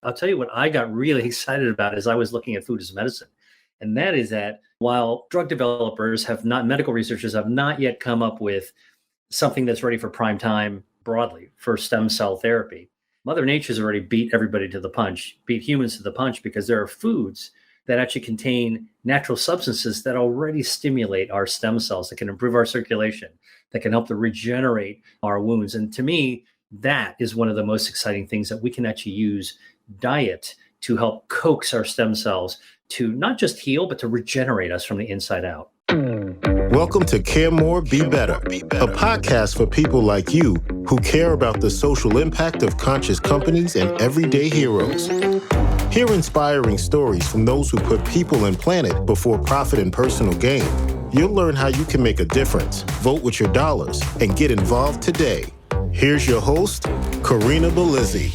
I'll tell you what I got really excited about as I was looking at food as medicine. And that is that while drug developers have not, medical researchers have not yet come up with something that's ready for prime time broadly for stem cell therapy, Mother Nature's already beat everybody to the punch, beat humans to the punch, because there are foods that actually contain natural substances that already stimulate our stem cells, that can improve our circulation, that can help to regenerate our wounds. And to me, that is one of the most exciting things, that we can actually use diet to help coax our stem cells to not just heal, but to regenerate us from the inside out. Welcome to Care More, Be Better, a podcast for people like you who care about the social impact of conscious companies and everyday heroes. Hear inspiring stories from those who put people and planet before profit and personal gain. You'll learn how you can make a difference, vote with your dollars, and get involved today. Here's your host, Corinna Bellizzi.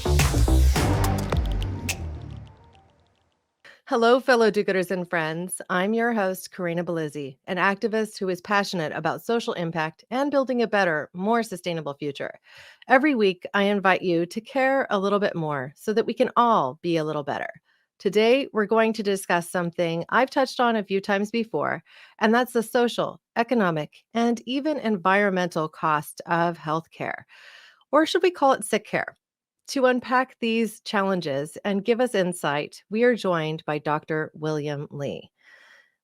Hello, fellow do-gooders and friends. I'm your host, Corinna Bellizzi, an activist who is passionate about social impact and building a better, more sustainable future. Every week, I invite you to care a little bit more so that we can all be a little better. Today, we're going to discuss something I've touched on a few times before, and that's the social, economic, and even environmental cost of healthcare. Or should we call it sick care? To unpack these challenges and give us insight, we are joined by Dr. William Li.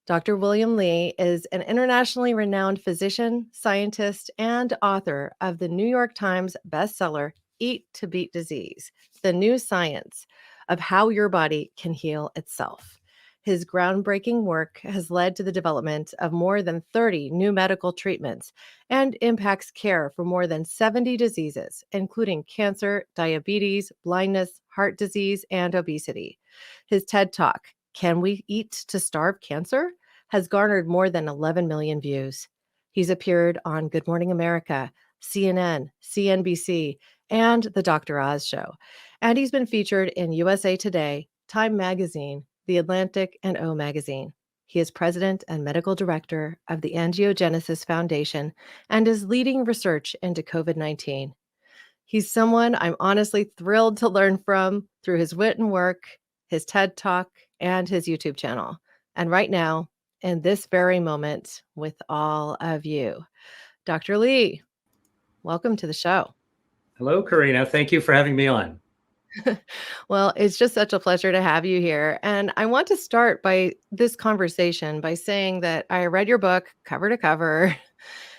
Dr. William Li is an internationally renowned physician, scientist, and author of the New York Times bestseller, Eat to Beat Disease: The New Science of How Your Body Can Heal Itself. His groundbreaking work has led to the development of more than 30 new medical treatments and impacts care for more than 70 diseases, including cancer, diabetes, blindness, heart disease, and obesity. His TED Talk, Can We Eat to Starve Cancer?, has garnered more than 11 million views. He's appeared on Good Morning America, CNN, CNBC, and The Dr. Oz Show. And he's been featured in USA Today, Time Magazine, The Atlantic, and O Magazine. He is president and medical director of the Angiogenesis Foundation and is leading research into COVID-19. He's someone I'm honestly thrilled to learn from through his written work, his TED Talk, and his YouTube channel. And right now, in this very moment, with all of you. Dr. Li, welcome to the show. Hello, Corinna. Thank you for having me on. Well, it's just such a pleasure to have you here. And I want to start by this conversation by saying that I read your book cover to cover,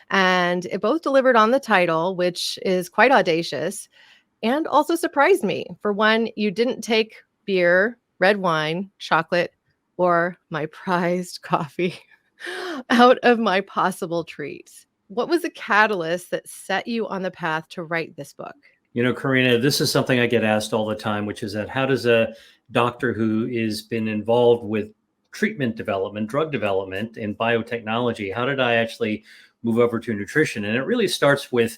and it both delivered on the title, which is quite audacious, and also surprised me. For one, you didn't take beer, red wine, chocolate, or my prized coffee out of my possible treats. What was the catalyst that set you on the path to write this book? You know, Corinna, this is something I get asked all the time, which is that how does a doctor who has been involved with treatment development, drug development, and biotechnology, how did I actually move over to nutrition? And it really starts with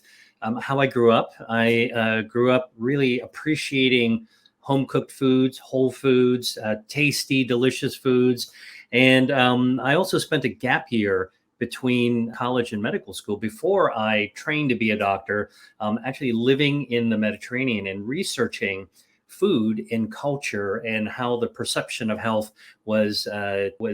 how I grew up. I grew up really appreciating home-cooked foods, whole foods, tasty, delicious foods. And I also spent a gap year between college and medical school before I trained to be a doctor, actually living in the Mediterranean and researching food and culture and how the perception of health was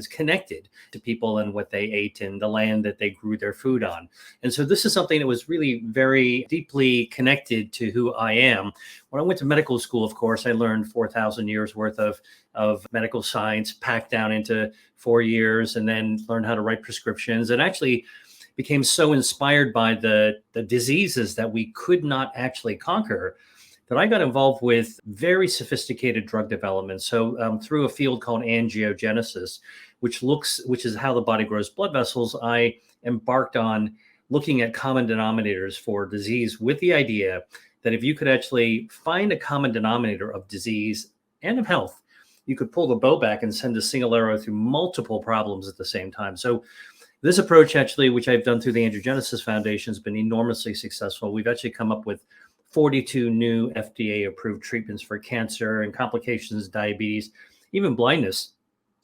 connected to people and what they ate and the land that they grew their food on. And so this is something that was really very deeply connected to who I am. When I went to medical school, of course, I learned 4,000 years worth of medical science packed down into 4 years, and then learned how to write prescriptions, and actually became so inspired by the diseases that we could not actually conquer that I got involved with very sophisticated drug development. So through a field called angiogenesis, which is how the body grows blood vessels, I embarked on looking at common denominators for disease, with the idea that if you could actually find a common denominator of disease and of health, you could pull the bow back and send a single arrow through multiple problems at the same time. So this approach, actually, which I've done through the Angiogenesis Foundation, has been enormously successful. We've actually come up with 42 new FDA-approved treatments for cancer and complications, diabetes, even blindness.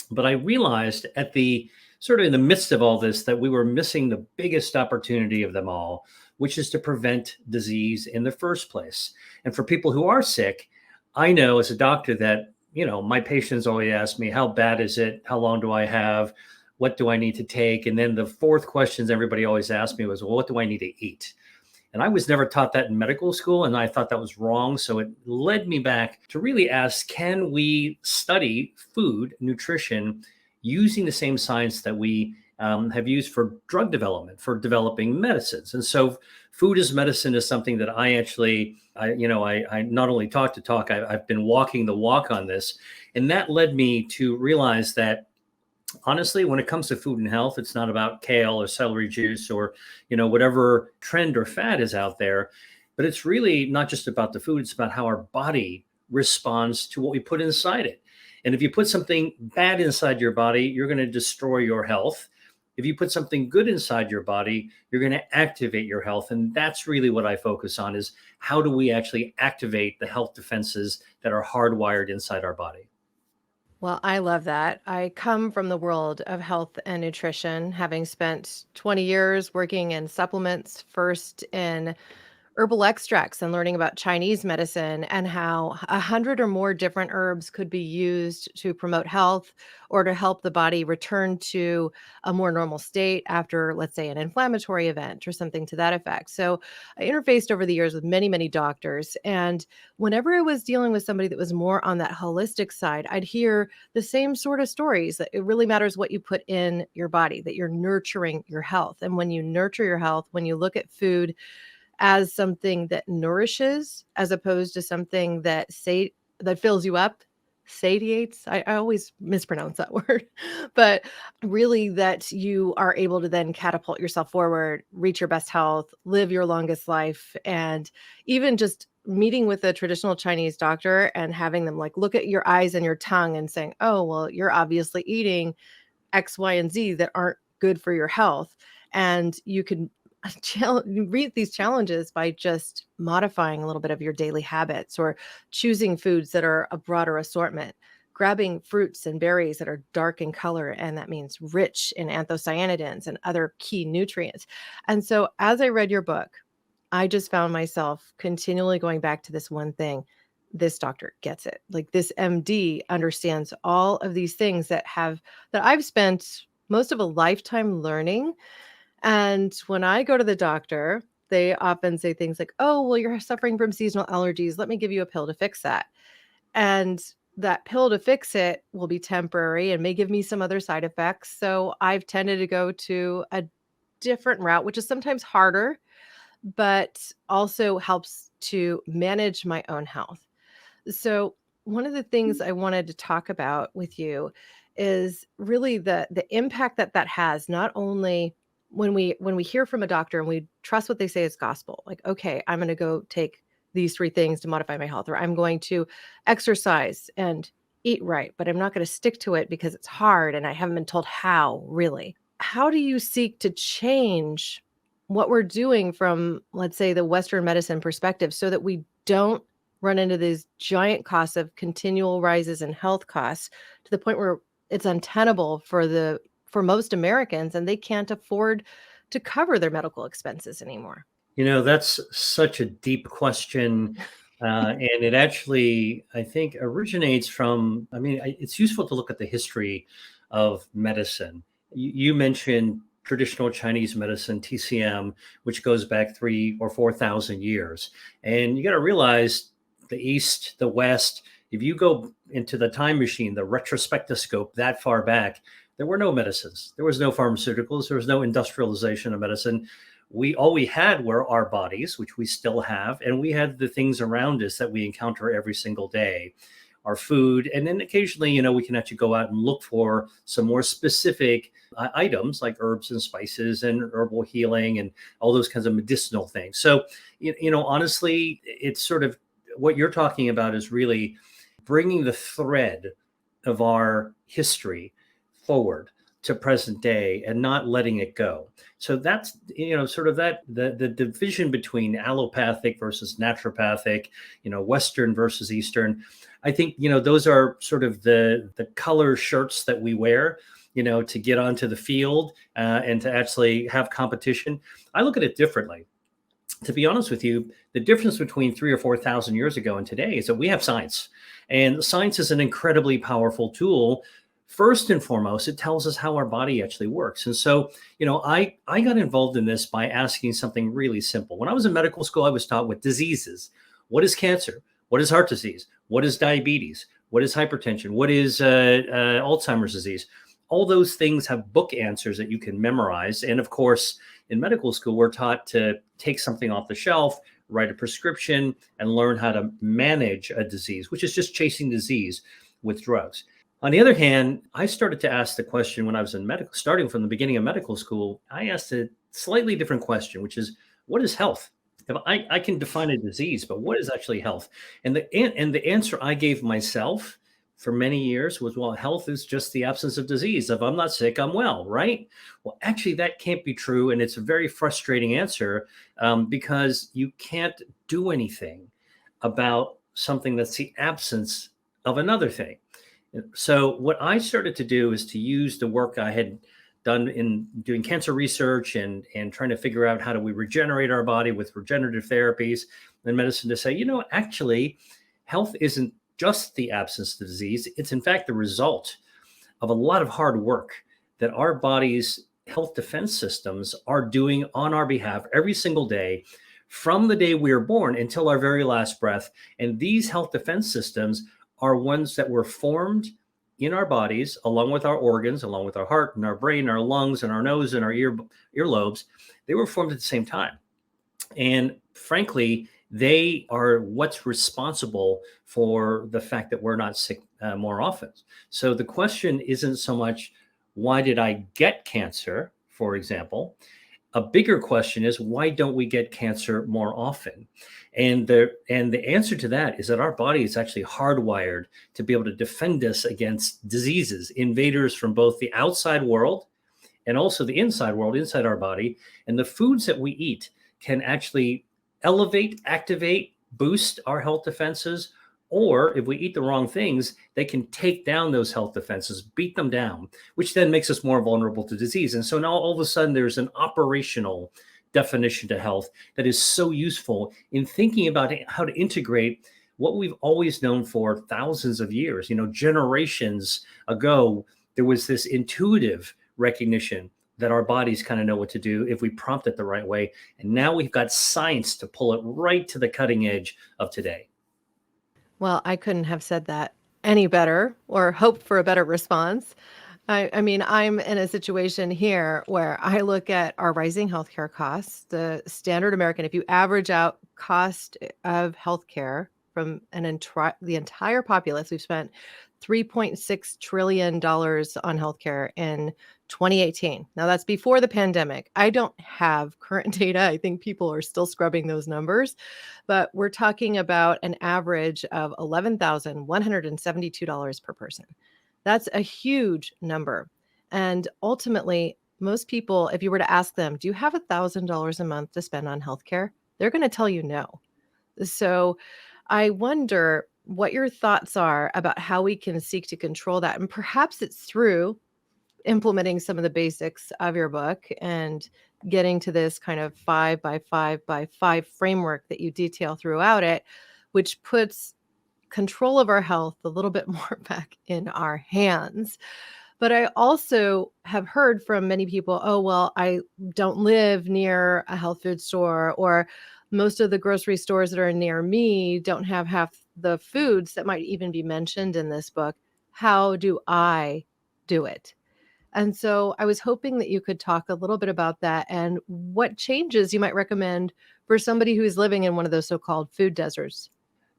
But I realized at the sort of in the midst of all this that we were missing the biggest opportunity of them all, which is to prevent disease in the first place. And for people who are sick, I know as a doctor that, my patients always ask me, how bad is it? How long do I have? What do I need to take? And then the fourth questions everybody always asked me was, well, what do I need to eat? And I was never taught that in medical school, and I thought that was wrong. So it led me back to really ask, can we study food, nutrition, using the same science that we have used for drug development, for developing medicines? And so food as medicine is something that I actually, I not only talk the talk, I've been walking the walk on this. And that led me to realize that honestly, when it comes to food and health, it's not about kale or celery juice or, whatever trend or fad is out there, but it's really not just about the food. It's about how our body responds to what we put inside it. And if you put something bad inside your body, you're going to destroy your health. If you put something good inside your body, you're going to activate your health. And that's really what I focus on, is how do we actually activate the health defenses that are hardwired inside our body? Well, I love that. I come from the world of health and nutrition, having spent 20 years working in supplements, first in herbal extracts and learning about Chinese medicine and how 100 or more different herbs could be used to promote health or to help the body return to a more normal state after, let's say, an inflammatory event or something to that effect. So I interfaced over the years with many, many doctors. And whenever I was dealing with somebody that was more on that holistic side, I'd hear the same sort of stories that it really matters what you put in your body, that you're nurturing your health. And when you nurture your health, when you look at food as something that nourishes as opposed to something that fills you up, satiates. I always mispronounce that word, but really that you are able to then catapult yourself forward, reach your best health, live your longest life. And even just meeting with a traditional Chinese doctor and having them like look at your eyes and your tongue and saying, oh, well, you're obviously eating X, Y, and Z that aren't good for your health. And you can read these challenges by just modifying a little bit of your daily habits or choosing foods that are a broader assortment, grabbing fruits and berries that are dark in color. And that means rich in anthocyanidins and other key nutrients. And so as I read your book, I just found myself continually going back to this one thing. This doctor gets it. Like this MD understands all of these things that I've spent most of a lifetime learning. And when I go to the doctor, they often say things like, oh, well, you're suffering from seasonal allergies. Let me give you a pill to fix that. And that pill to fix it will be temporary and may give me some other side effects. So I've tended to go to a different route, which is sometimes harder, but also helps to manage my own health. So one of the things I wanted to talk about with you is really the impact that has, not only when we hear from a doctor and we trust what they say is gospel, like, okay, I'm going to go take these three things to modify my health, or I'm going to exercise and eat right, but I'm not going to stick to it because it's hard and I haven't been told how. Really, how do you seek to change what we're doing from, let's say, the Western medicine perspective so that we don't run into these giant costs of continual rises in health costs to the point where it's untenable for most Americans and they can't afford to cover their medical expenses anymore? That's such a deep question. And it actually, I think, originates from, it's useful to look at the history of medicine. You mentioned traditional Chinese medicine, TCM, which goes back 3 or 4 thousand years. And you got to realize the East, the West, if you go into the time machine, the retrospectoscope that far back, there were no medicines. There was no pharmaceuticals. There was no industrialization of medicine. All we had were our bodies, which we still have, and we had the things around us that we encounter every single day, our food, and then occasionally, we can actually go out and look for some more specific items like herbs and spices and herbal healing and all those kinds of medicinal things. So, honestly, it's sort of what you're talking about is really bringing the thread of our history forward to present day and not letting it go. So that's, sort of that the division between allopathic versus naturopathic, Western versus Eastern. I think, those are sort of the color shirts that we wear, to get onto the field and to actually have competition. I look at it differently. to be honest with you, the difference between 3 or 4 thousand years ago and today is that we have science. And science is an incredibly powerful tool. First and foremost, it tells us how our body actually works. And so, I got involved in this by asking something really simple. When I was in medical school, I was taught what diseases. What is cancer? What is heart disease? What is diabetes? What is hypertension? What is Alzheimer's disease? All those things have book answers that you can memorize. And of course, in medical school, we're taught to take something off the shelf, write a prescription, and learn how to manage a disease, which is just chasing disease with drugs. On the other hand, I started to ask the question when I was in medical, starting from the beginning of medical school, I asked a slightly different question, which is, what is health? If I can define a disease, but what is actually health? And the answer I gave myself for many years was, well, health is just the absence of disease. If I'm not sick, I'm well, right? Well, actually, that can't be true. And it's a very frustrating answer because you can't do anything about something that's the absence of another thing. So what I started to do is to use the work I had done in doing cancer research and trying to figure out how do we regenerate our body with regenerative therapies and medicine to say, actually, health isn't just the absence of disease. It's in fact the result of a lot of hard work that our body's health defense systems are doing on our behalf every single day, from the day we are born until our very last breath. And these health defense systems are ones that were formed in our bodies, along with our organs, along with our heart and our brain, our lungs and our nose and our earlobes. They were formed at the same time. And frankly, they are what's responsible for the fact that we're not sick more often. So the question isn't so much, why did I get cancer, for example? A bigger question is, why don't we get cancer more often? And the answer to that is that our body is actually hardwired to be able to defend us against diseases, invaders from both the outside world and also the inside world, inside our body. And the foods that we eat can actually elevate, activate, boost our health defenses. Or if we eat the wrong things, they can take down those health defenses, beat them down, which then makes us more vulnerable to disease. And so now all of a sudden there's an operational definition to health that is so useful in thinking about how to integrate what we've always known for thousands of years. Generations ago, there was this intuitive recognition that our bodies kind of know what to do if we prompt it the right way. And now we've got science to pull it right to the cutting edge of today. Well, I couldn't have said that any better or hoped for a better response. I mean, I'm in a situation here where I look at our rising healthcare costs. The standard American, if you average out cost of healthcare from the entire populace, we've spent $3.6 trillion on healthcare in 2018. Now, that's before the pandemic. I don't have current data. I think people are still scrubbing those numbers, but we're talking about an average of $11,172 per person. That's a huge number. And ultimately, most people, if you were to ask them, do you have $1,000 a month to spend on healthcare? They're going to tell you no. So I wonder what your thoughts are about how we can seek to control that. And perhaps it's through implementing some of the basics of your book and getting to this kind of 5x5x5 framework that you detail throughout it, which puts control of our health a little bit more back in our hands. But I also have heard from many people, oh, well, I don't live near a health food store, or most of the grocery stores that are near me don't have half the foods that might even be mentioned in this book. How do I do it? And so I was hoping that you could talk a little bit about that and what changes you might recommend for somebody who's living in one of those so-called food deserts.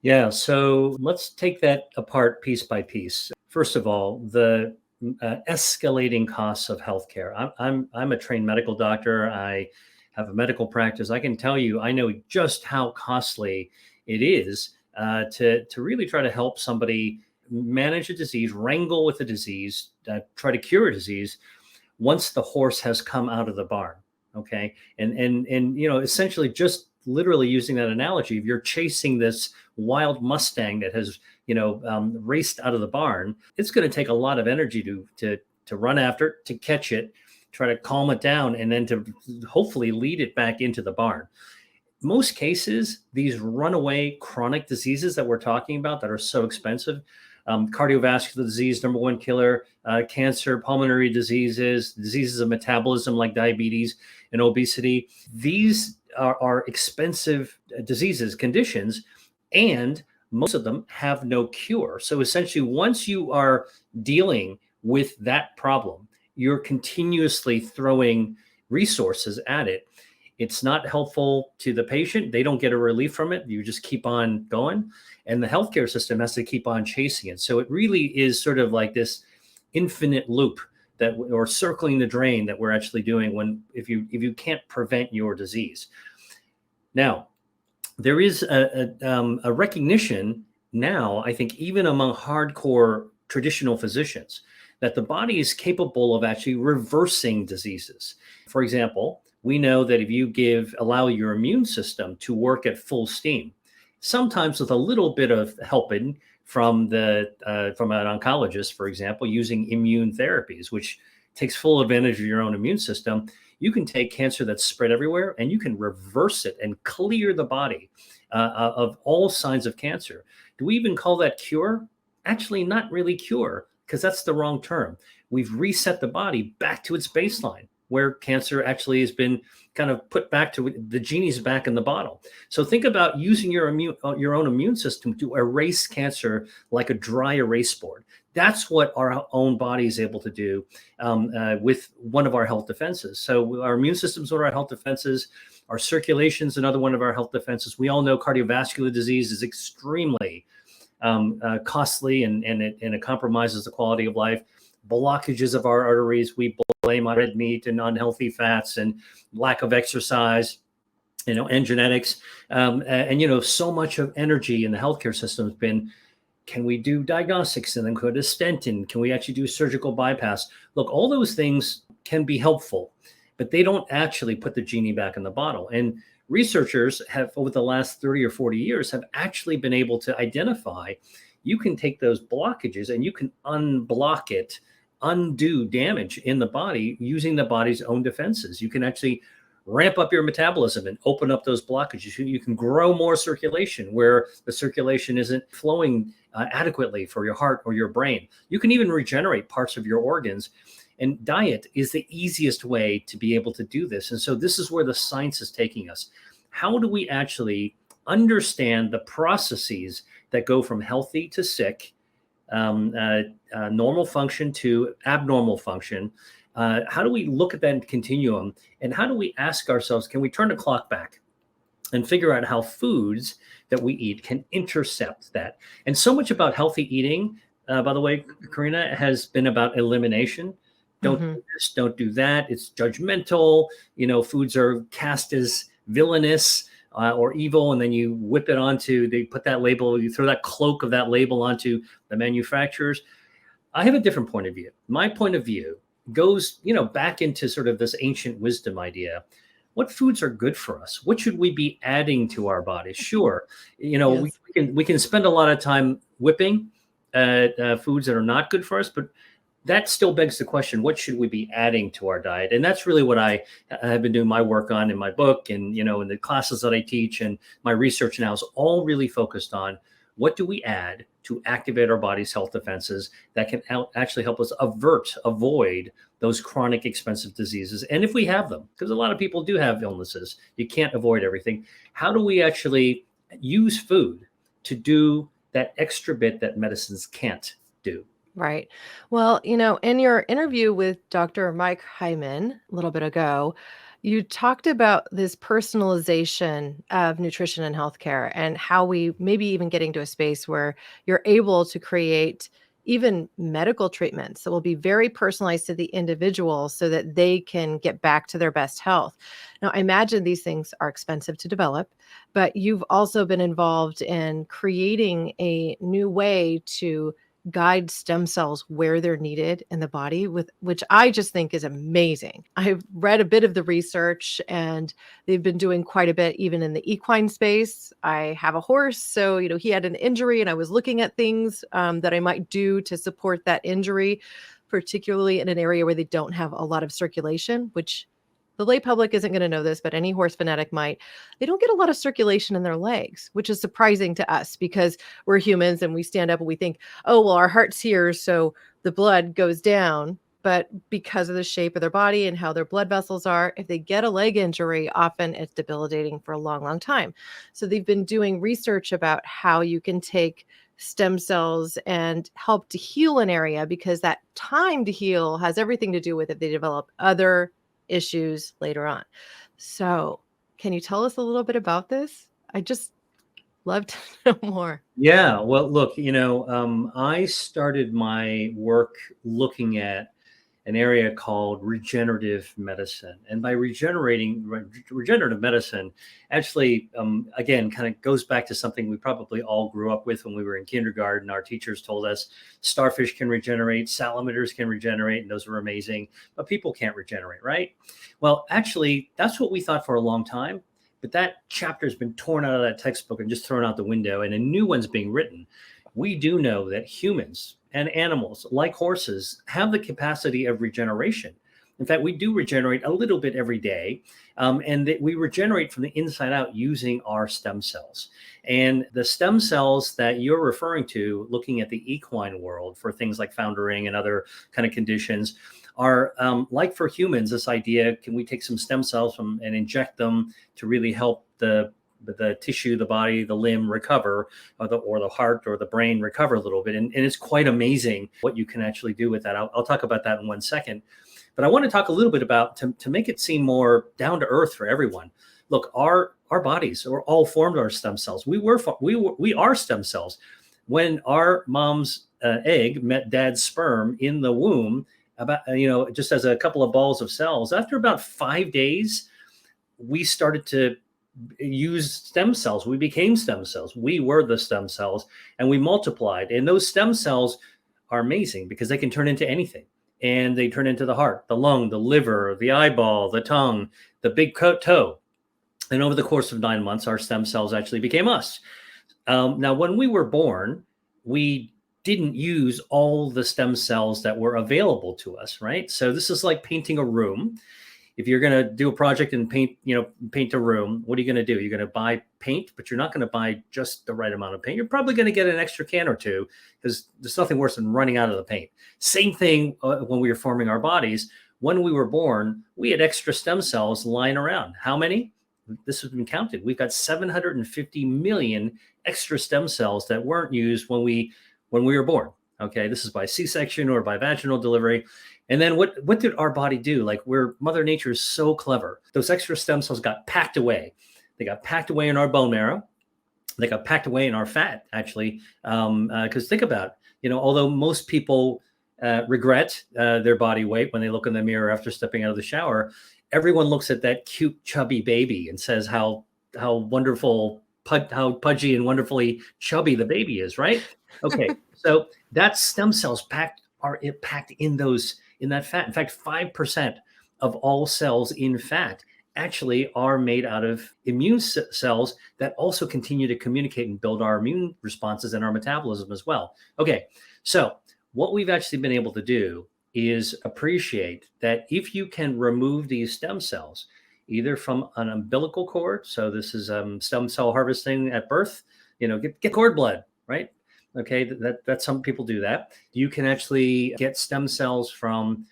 Yeah, so let's take that apart piece by piece. First of all, the escalating costs of healthcare. I'm a trained medical doctor. I have a medical practice. I can tell you, I know just how costly it is to really try to help somebody manage a disease, wrangle with a disease, try to cure a disease once the horse has come out of the barn. Okay, and essentially just literally using that analogy, if you're chasing this wild Mustang that has raced out of the barn, it's going to take a lot of energy to run after it, to catch it, try to calm it down, and then to hopefully lead it back into the barn. most cases, these runaway chronic diseases that we're talking about that are so expensive, cardiovascular disease, number one killer, cancer, pulmonary diseases, diseases of metabolism like diabetes and obesity. These are expensive diseases, conditions, and most of them have no cure. So essentially, once you are dealing with that problem, you're continuously throwing resources at it. It's not helpful to the patient. They don't get a relief from it. You just keep on going. And the healthcare system has to keep on chasing it. So it really is sort of like this infinite loop that, or circling the drain that we're actually doing when, if you can't prevent your disease. Now, there is a recognition now, I think, even among hardcore traditional physicians, that the body is capable of actually reversing diseases. For example, we know that if you allow your immune system to work at full steam, sometimes with a little bit of helping from an oncologist, for example, using immune therapies, which takes full advantage of your own immune system, you can take cancer that's spread everywhere and you can reverse it and clear the body of all signs of cancer. Do we even call that cure? Actually, not really cure, because that's the wrong term. We've reset the body back to its baseline, where cancer actually has been kind of put back to the genie's back in the bottle. So think about using your own immune system to erase cancer like a dry erase board. That's what our own body is able to do with one of our health defenses. So our immune system is one of our health defenses. Our circulation is another one of our health defenses. We all know cardiovascular disease is extremely costly and it compromises the quality of life. Blockages of our arteries, we blame on red meat and unhealthy fats and lack of exercise, and genetics. And so much of energy in the healthcare system has been, can we do diagnostics and then put a stent in? Can we actually do surgical bypass? Look, all those things can be helpful, but they don't actually put the genie back in the bottle. And researchers have, over the last 30 or 40 years, have actually been able to identify, you can take those blockages and you can unblock it, undo damage in the body using the body's own defenses. You can actually ramp up your metabolism and open up those blockages. You can grow more circulation where the circulation isn't flowing adequately for your heart or your brain. You can even regenerate parts of your organs. And diet is the easiest way to be able to do this. And so this is where the science is taking us. How do we actually understand the processes that go from healthy to sick, normal function to abnormal function? How do we look at that continuum? And how do we ask ourselves, can we turn the clock back and figure out how foods that we eat can intercept that? And so much about healthy eating, by the way, Corinna, has been about elimination. Don't do this, don't do that. It's judgmental. Foods are cast as villainous or evil, and then you whip it onto, they put that label, you throw that cloak of that label onto the manufacturers. I have a different point of view. My point of view goes, back into sort of this ancient wisdom idea. What foods are good for us? What should we be adding to our bodies? Sure, Yes. we can spend a lot of time whipping foods that are not good for us, but that still begs the question, what should we be adding to our diet? And that's really what I have been doing my work on in my book and, in the classes that I teach, and my research now is all really focused on what do we add to activate our body's health defenses that can actually help us avoid those chronic expensive diseases. And if we have them, because a lot of people do have illnesses, you can't avoid everything. How do we actually use food to do that extra bit that medicines can't do? Right. Well, in your interview with Dr. Mike Hyman a little bit ago, you talked about this personalization of nutrition and healthcare and how we maybe even getting to a space where you're able to create even medical treatments that will be very personalized to the individual so that they can get back to their best health. Now, I imagine these things are expensive to develop, but you've also been involved in creating a new way to guide stem cells where they're needed in the body, with which I just think is amazing. I've read a bit of the research and they've been doing quite a bit even in the equine space. I have a horse, so he had an injury and I was looking at things that I might do to support that injury, particularly in an area where they don't have a lot of circulation, which the lay public isn't going to know this, but any horse fanatic might. They don't get a lot of circulation in their legs, which is surprising to us because we're humans and we stand up and we think, oh, well, our heart's here, so the blood goes down. But because of the shape of their body and how their blood vessels are, if they get a leg injury, often it's debilitating for a long, long time. So they've been doing research about how you can take stem cells and help to heal an area, because that time to heal has everything to do with if they develop other issues later on. So can you tell us a little bit about this? I just love to know more. Yeah, well, look, I started my work looking at an area called regenerative medicine. And by regenerative medicine, actually, again, kind of goes back to something we probably all grew up with when we were in kindergarten. Our teachers told us starfish can regenerate, salamanders can regenerate, and those were amazing, but people can't regenerate, right? Well, actually, that's what we thought for a long time. But that chapter has been torn out of that textbook and just thrown out the window, and a new one's being written. We do know that humans and animals, like horses, have the capacity of regeneration. In fact, we do regenerate a little bit every day, and that we regenerate from the inside out using our stem cells. And the stem cells that you're referring to, looking at the equine world for things like foundering and other kind of conditions, are like for humans, this idea, can we take some stem cells and inject them to really help the tissue, the body, the limb recover, or the heart or the brain recover a little bit. And it's quite amazing what you can actually do with that. I'll talk about that in 1 second. But I want to talk a little bit about, to make it seem more down to earth for everyone. Look, our bodies are all formed of stem cells. We are stem cells. When our mom's egg met dad's sperm in the womb, just as a couple of balls of cells, after about 5 days, we started to use stem cells. We became stem cells. We were the stem cells, and we multiplied. And those stem cells are amazing because they can turn into anything. And they turn into the heart, the lung, the liver, the eyeball, the tongue, the big toe. And over the course of 9 months, our stem cells actually became us. Now, when we were born, we didn't use all the stem cells that were available to us, right? So this is like painting a room. If you're going to do a project and paint a room, what are you going to do? You're going to buy paint, but you're not going to buy just the right amount of paint. You're probably going to get an extra can or two, because there's nothing worse than running out of the paint. Same thing when we were forming our bodies. When we were born, we had extra stem cells lying around. How many? This has been counted. We've got 750 million extra stem cells that weren't used when we were born. Okay, this is by C-section or by vaginal delivery. And then what did our body do? Like, Mother Nature is so clever. Those extra stem cells got packed away. They got packed away in our bone marrow. They got packed away in our fat, actually. Because think about, although most people regret their body weight when they look in the mirror after stepping out of the shower, everyone looks at that cute, chubby baby and says how wonderful, how pudgy and wonderfully chubby the baby is, right? Okay, so that stem cells packed in that fat. In fact, 5% of all cells in fat actually are made out of immune cells that also continue to communicate and build our immune responses and our metabolism as well. Okay, so what we've actually been able to do is appreciate that if you can remove these stem cells, either from an umbilical cord, so this is stem cell harvesting at birth, get cord blood, right? Okay, that some people do that. You can actually get stem cells from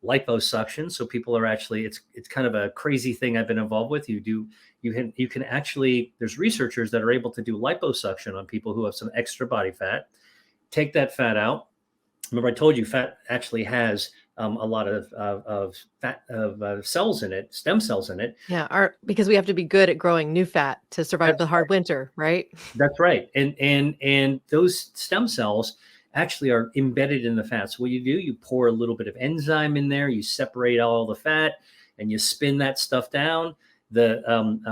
liposuction. So people are actually, it's kind of a crazy thing I've been involved with. You can actually, there's researchers that are able to do liposuction on people who have some extra body fat, take that fat out. Remember, I told you fat actually has a lot of fat cells in it, stem cells in it. Yeah, because we have to be good at growing new fat to survive the hard winter, right? That's right. And those stem cells actually are embedded in the fat. So what you do, you pour a little bit of enzyme in there, you separate all the fat, and you spin that stuff down. The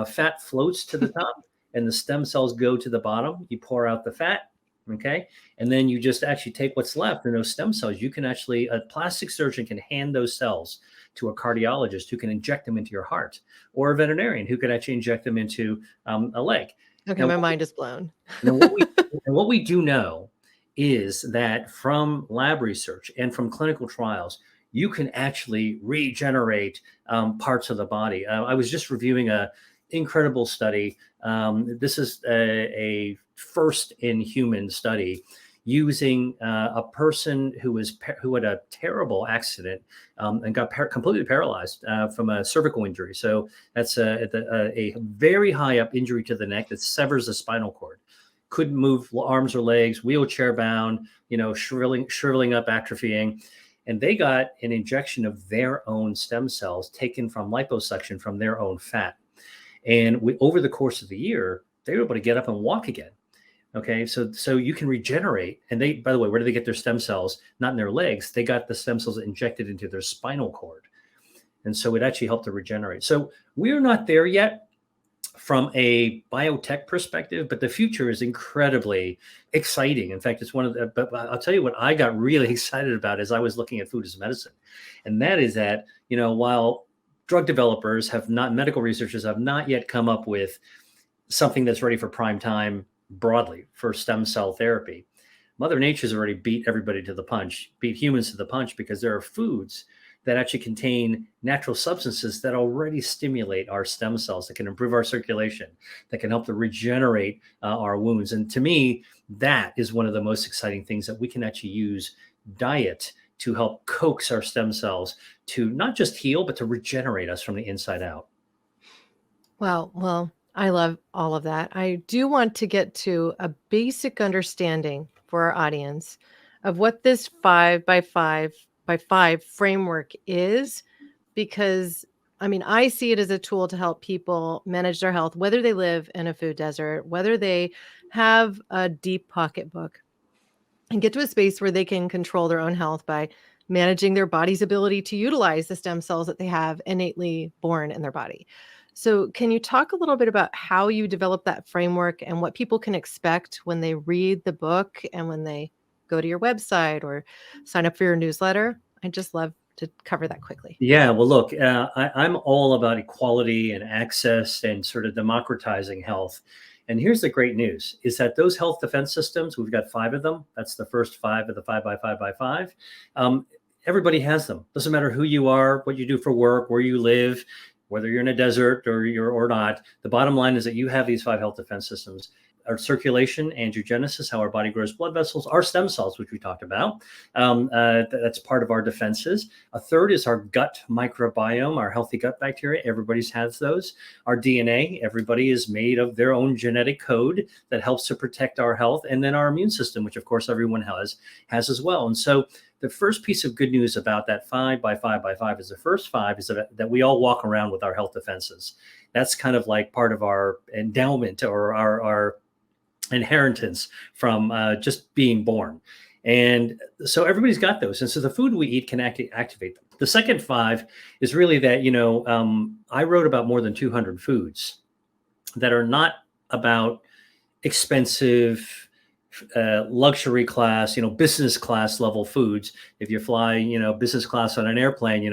fat floats to the top, and the stem cells go to the bottom. You pour out the fat. Okay. And then you just actually take what's left in those stem cells. You can actually, a plastic surgeon can hand those cells to a cardiologist who can inject them into your heart, or a veterinarian who could actually inject them into a leg. Okay. Now, my mind is blown. Now, what we do know is that from lab research and from clinical trials, you can actually regenerate parts of the body. I was just reviewing a incredible study. This is a first in human study using a person who had a terrible accident and got completely paralyzed from a cervical injury. So that's a very high up injury to the neck that severs the spinal cord. Couldn't move arms or legs, wheelchair bound, shriveling up, atrophying. And they got an injection of their own stem cells taken from liposuction from their own fat. And over the course of the year, they were able to get up and walk again. Okay, so you can regenerate. And they, by the way, where do they get their stem cells? Not in their legs. They got the stem cells injected into their spinal cord. And so it actually helped to regenerate. So we're not there yet from a biotech perspective, but the future is incredibly exciting. In fact, it's one of the, but I'll tell you what I got really excited about as I was looking at food as medicine. And that is that, while drug developers medical researchers have not yet come up with something that's ready for prime time broadly for stem cell therapy, Mother Nature's already beat everybody to the punch, beat humans to the punch, because there are foods that actually contain natural substances that already stimulate our stem cells, that can improve our circulation, that can help to regenerate our wounds. And to me, that is one of the most exciting things, that we can actually use diet to help coax our stem cells to not just heal, but to regenerate us from the inside out. Well, I love all of that. I do want to get to a basic understanding for our audience of what this 5x5 by 5 framework is, because I see it as a tool to help people manage their health, whether they live in a food desert, whether they have a deep pocketbook, and get to a space where they can control their own health by managing their body's ability to utilize the stem cells that they have innately born in their body. So can you talk a little bit about how you develop that framework and what people can expect when they read the book and when they go to your website or sign up for your newsletter? I'd just love to cover that quickly. Yeah, well, look, I'm all about equality and access and sort of democratizing health. And here's the great news, is that those health defense systems, we've got 5 of them. That's the first 5 of the 5x5x5. Everybody has them. Doesn't matter who you are, what you do for work, where you live, whether you're in a desert or not. The bottom line is that you have these 5 health defense systems. Our circulation, angiogenesis, how our body grows blood vessels, our stem cells, which we talked about. That's part of our defenses. A third is our gut microbiome, our healthy gut bacteria. Everybody has those. Our DNA, everybody is made of their own genetic code that helps to protect our health. And then our immune system, which of course everyone has as well. And so the first piece of good news about that 5x5x5 is the first 5 is that we all walk around with our health defenses. That's kind of like part of our endowment or our inheritance from just being born. And so everybody's got those. And so the food we eat can activate them. The second 5 is really that, I wrote about more than 200 foods that are not about expensive luxury class, business class level foods. If you fly, business class on an airplane,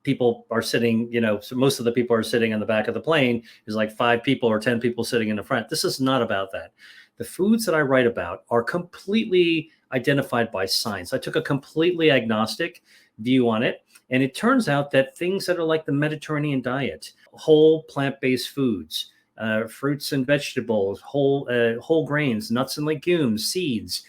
people are sitting, so most of the people are sitting on the back of the plane. There's like 5 people or 10 people sitting in the front. This is not about that. The foods that I write about are completely identified by science. I took a completely agnostic view on it. And it turns out that things that are like the Mediterranean diet, whole plant-based foods, fruits and vegetables, whole grains, nuts and legumes, seeds,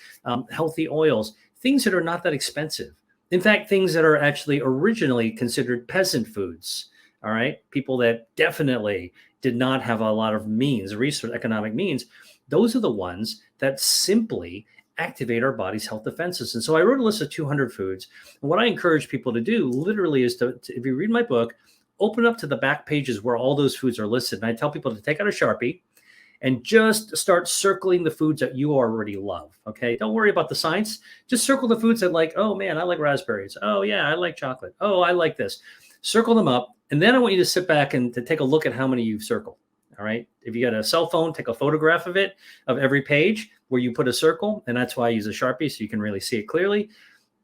healthy oils, things that are not that expensive. In fact, things that are actually originally considered peasant foods. All right. People that definitely did not have a lot of means, economic means. Those are the ones that simply activate our body's health defenses. And so I wrote a list of 200 foods. And what I encourage people to do literally is to if you read my book, open up to the back pages where all those foods are listed. And I tell people to take out a Sharpie and just start circling the foods that you already love. Okay. Don't worry about the science. Just circle the foods that like, oh man, I like raspberries. Oh yeah, I like chocolate. Oh, I like this. Circle them up. And then I want you to sit back and to take a look at how many you've circled. All right. If you got a cell phone, take a photograph of it, of every page where you put a circle. And that's why I use a Sharpie so you can really see it clearly.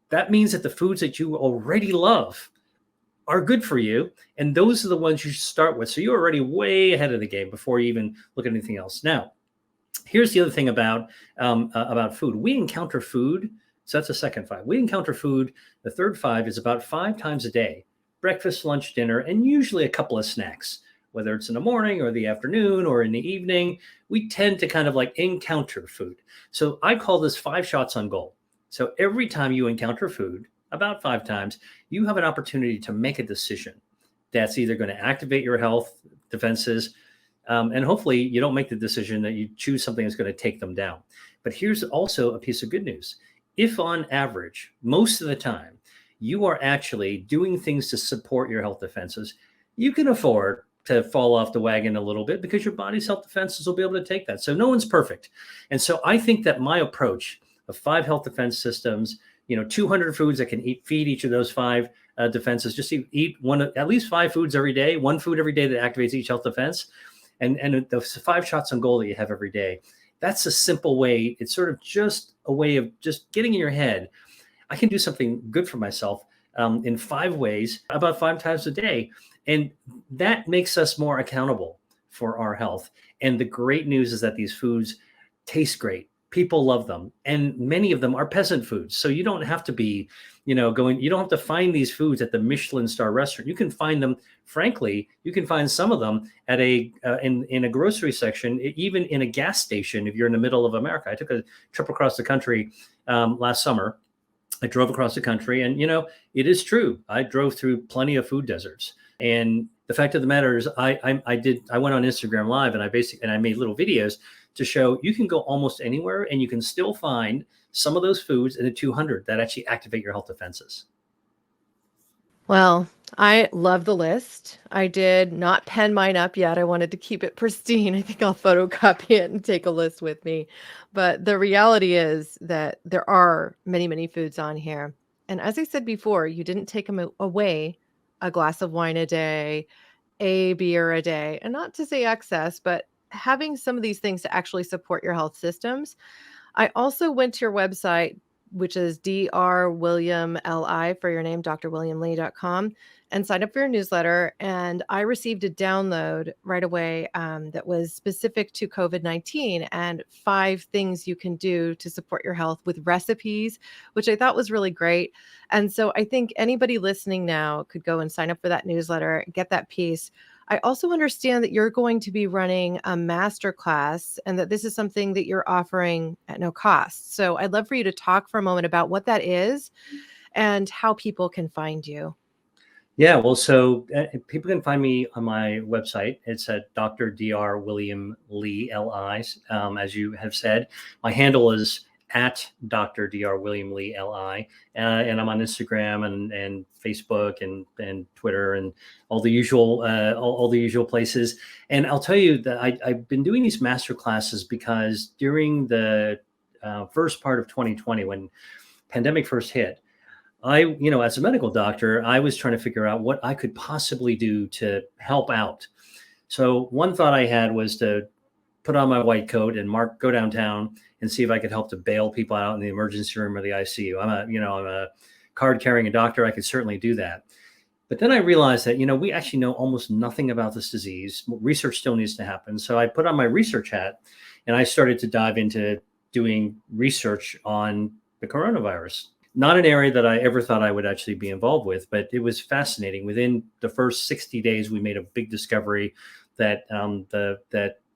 That means that the foods that you already love are good for you. And those are the ones you should start with. So you're already way ahead of the game before you even look at anything else. Now, here's the other thing about food. We encounter food So that's the second 5. We encounter food. The third 5 is about 5 times a day: breakfast, lunch, dinner, and usually a couple of snacks, whether it's in the morning or the afternoon or in the evening. We tend to kind of like encounter food. So I call this 5 shots on goal. So every time you encounter food, about 5 times, you have an opportunity to make a decision that's either going to activate your health defenses, and hopefully you don't make the decision that you choose something that's going to take them down. But here's also a piece of good news. If on average, most of the time, you are actually doing things to support your health defenses, you can afford to fall off the wagon a little bit because your body's health defenses will be able to take that. So no one's perfect. And so I think that my approach of 5 health defense systems, 200 foods that can feed each of those 5 defenses, just eat at least 5 foods every day, 1 food every day that activates each health defense, and the 5 shots on goal that you have every day. That's a simple way. It's sort of just a way of just getting in your head, I can do something good for myself in 5 ways, about 5 times a day. And that makes us more accountable for our health. And the great news is that these foods taste great. People love them. And many of them are peasant foods. So you don't have to be, you don't have to find these foods at the Michelin star restaurant. You can find them, frankly, you can find some of them at in a grocery section, even in a gas station, if you're in the middle of America. I took a trip across the country last summer. I drove across the country, and it is true. I drove through plenty of food deserts. And the fact of the matter is, I went on Instagram Live, and I made little videos to show you can go almost anywhere, and you can still find some of those foods in the 200 that actually activate your health defenses. Well, I love the list. I did not pen mine up yet. I wanted to keep it pristine. I think I'll photocopy it and take a list with me. But the reality is that there are many, many foods on here. And as I said before, you didn't take them away a glass of wine a day, a beer a day, and not to say excess, but having some of these things to actually support your health systems. I also went to your website, which is drwilliamli for your name, drwilliamlee.com, and signed up for your newsletter. And I received a download right away that was specific to COVID-19 and 5 things you can do to support your health with recipes, which I thought was really great. And so I think anybody listening now could go and sign up for that newsletter, get that piece. I also understand that you're going to be running a masterclass and that this is something that you're offering at no cost. So I'd love for you to talk for a moment about what that is and how people can find you. Yeah, well, so people can find me on my website. It's at Dr. Dr. William Lee, L.I., as you have said. My handle is at Dr. Dr. William Lee, L.I., and I'm on Instagram and Facebook and Twitter and all the usual all the usual places. And I'll tell you that I've been doing these master classes because during the first part of 2020, when pandemic first hit, as a medical doctor, I was trying to figure out what I could possibly do to help out. So one thought I had was to put on my white coat and go downtown and see if I could help to bail people out in the emergency room or the ICU. I'm a card carrying doctor. I could certainly do that. But then I realized that, we actually know almost nothing about this disease. Research still needs to happen. So I put on my research hat and I started to dive into doing research on the coronavirus. Not an area that I ever thought I would actually be involved with, but it was fascinating. Within the first 60 days, we made a big discovery that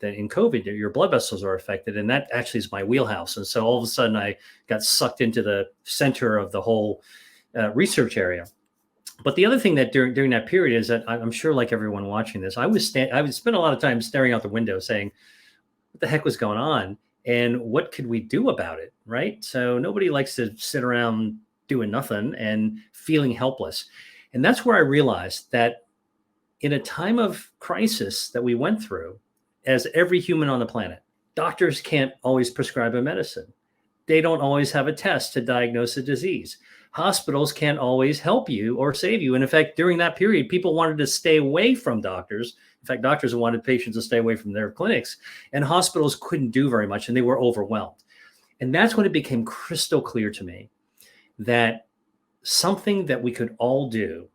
that in COVID, your blood vessels are affected, and that actually is my wheelhouse. And so all of a sudden, I got sucked into the center of the whole research area. But the other thing that during that period is that I'm sure, like everyone watching this, I would spend a lot of time staring out the window, saying, "What the heck was going on?" And what could we do about it, right? So nobody likes to sit around doing nothing and feeling helpless. And that's where I realized that in a time of crisis that we went through, as every human on the planet, doctors can't always prescribe a medicine. They don't always have a test to diagnose a disease. Hospitals can't always help you or save you. And in fact, during that period, people wanted to stay away from doctors. In fact, doctors wanted patients to stay away from their clinics, and hospitals couldn't do very much, and they were overwhelmed. And that's when it became crystal clear to me that something that we could all do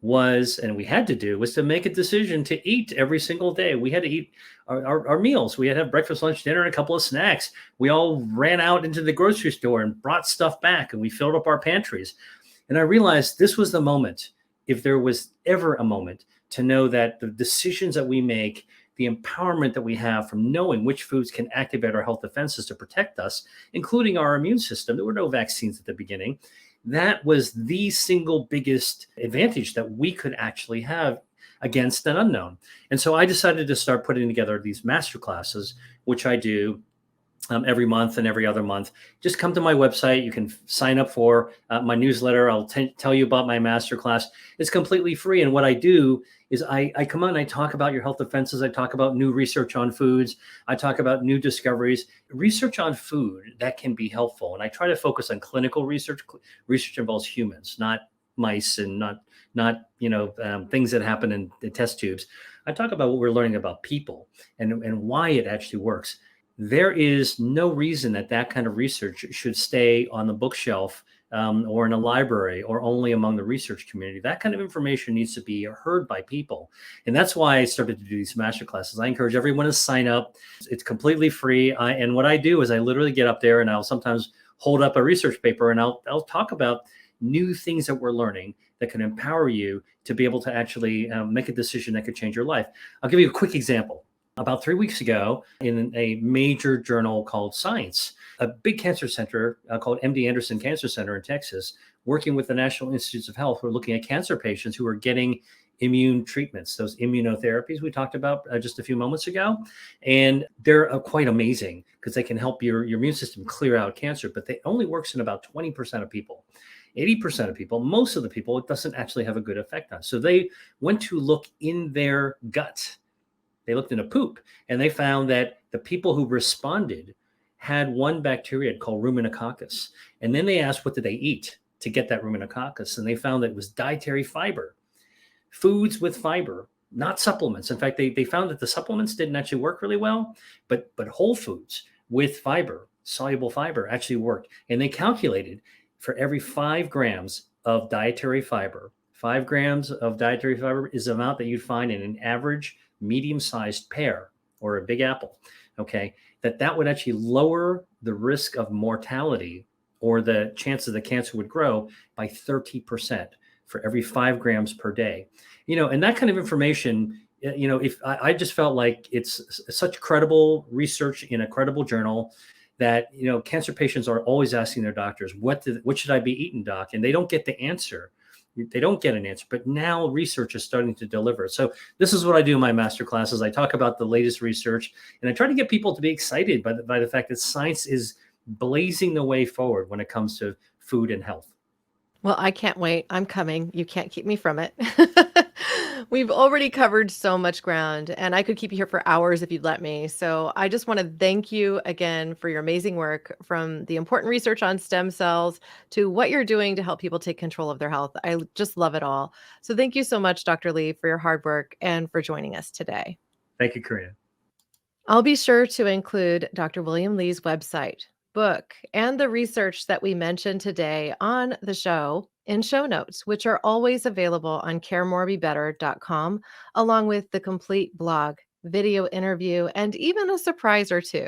was, and we had to do, was to make a decision to eat every single day. We had to eat our meals. We had to have breakfast, lunch, dinner, and a couple of snacks. We all ran out into the grocery store and brought stuff back, and we filled up our pantries. And I realized this was the moment, if there was ever a moment, to know that the decisions that we make, the empowerment that we have from knowing which foods can activate our health defenses to protect us, including our immune system. There were no vaccines at the beginning. That was the single biggest advantage that we could actually have against an unknown. And so I decided to start putting together these masterclasses, which I do every month and every other month. Just come to my website. You can sign up for my newsletter. I'll tell you about my masterclass. It's completely free. And what I do is I come on and I talk about your health defenses. I talk about new research on foods. I talk about new discoveries, research on food that can be helpful. And I try to focus on clinical research. Research involves humans, not mice, and not things that happen in the test tubes. I talk about what we're learning about people and why it actually works. There is no reason that kind of research should stay on the bookshelf or in a library or only among the research community. That kind of information needs to be heard by people. And that's why I started to do these masterclasses. I encourage everyone to sign up. It's completely free. And what I do is I literally get up there and I'll sometimes hold up a research paper and I'll talk about new things that we're learning that can empower you to be able to actually make a decision that could change your life. I'll give you a quick example. About 3 weeks ago, in a major journal called Science, a big cancer center called MD Anderson Cancer Center in Texas, working with the National Institutes of Health, were looking at cancer patients who are getting immune treatments, those immunotherapies we talked about just a few moments ago. And they're quite amazing because they can help your immune system clear out cancer, but they only works in about 20% of people. 80% of people, most of the people, it doesn't actually have a good effect on. So they went to look in their gut. They looked in a poop and they found that the people who responded had one bacteria called ruminococcus. And then they asked, what did they eat to get that ruminococcus? And they found that it was dietary fiber, foods with fiber, not supplements. In fact, they found that the supplements didn't actually work really well, but whole foods with fiber, soluble fiber, actually worked. And they calculated for every 5 grams of dietary fiber, 5 grams of dietary fiber is the amount that you'd find in an average medium-sized pear or a big apple, okay, that would actually lower the risk of mortality or the chances that cancer would grow by 30% for every 5 grams per day. And that kind of information, if I just felt like it's such credible research in a credible journal that, cancer patients are always asking their doctors, what should I be eating, doc? And they don't get the answer. They don't get an answer, but now research is starting to deliver. So this is what I do in my master classes. I talk about the latest research, and I try to get people to be excited by the fact that science is blazing the way forward when it comes to food and health. Well, I can't wait. I'm coming. You can't keep me from it. We've already covered so much ground, and I could keep you here for hours if you'd let me. So I just want to thank you again for your amazing work, from the important research on stem cells to what you're doing to help people take control of their health. I just love it all. So thank you so much, Dr. Lee, for your hard work and for joining us today. Thank you, Corinna. I'll be sure to include Dr. William Lee's website, book, and the research that we mentioned today on the show in show notes, which are always available on caremorebebetter.com, along with the complete blog, video interview, and even a surprise or two.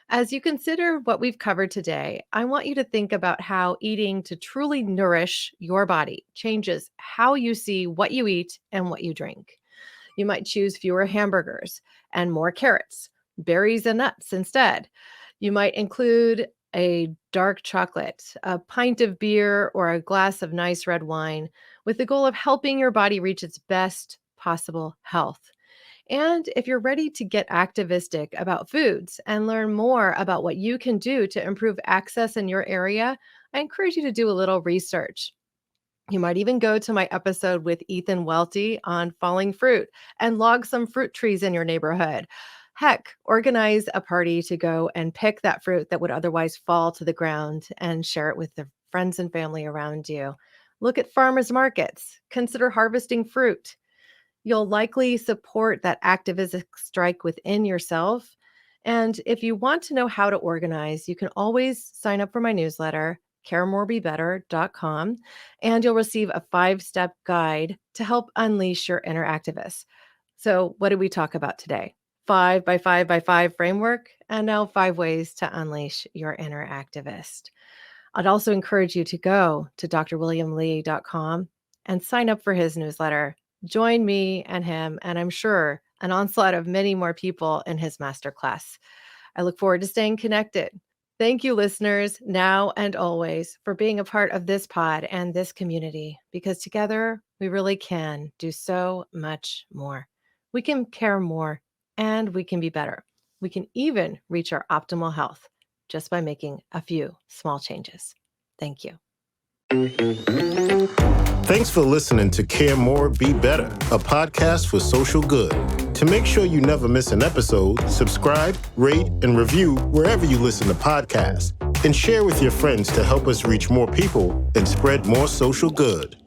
As you consider what we've covered today, I want you to think about how eating to truly nourish your body changes how you see what you eat and what you drink. You might choose fewer hamburgers and more carrots, berries, and nuts instead. You might include a dark chocolate, a pint of beer, or a glass of nice red wine, with the goal of helping your body reach its best possible health. And if you're ready to get activistic about foods and learn more about what you can do to improve access in your area, I encourage you to do a little research. You might even go to my episode with Ethan Welty on falling fruit and log some fruit trees in your neighborhood. Heck, organize a party to go and pick that fruit that would otherwise fall to the ground and share it with the friends and family around you. Look at farmers markets. Consider harvesting fruit. You'll likely support that activistic strike within yourself. And if you want to know how to organize, you can always sign up for my newsletter, caremorebebetter.com, and you'll receive a 5-step guide to help unleash your inner activist. So what did we talk about today? 5 by 5 by 5 framework, and now 5 ways to unleash your inner activist. I'd also encourage you to go to drwilliamlee.com and sign up for his newsletter. Join me and him, and I'm sure an onslaught of many more people in his masterclass. I look forward to staying connected. Thank you, listeners, now and always, for being a part of this pod and this community, because together we really can do so much more. We can care more, and we can be better. We can even reach our optimal health just by making a few small changes. Thank you. Thanks for listening to Care More, Be Better, a podcast for social good. To make sure you never miss an episode, subscribe, rate, and review wherever you listen to podcasts, and share with your friends to help us reach more people and spread more social good.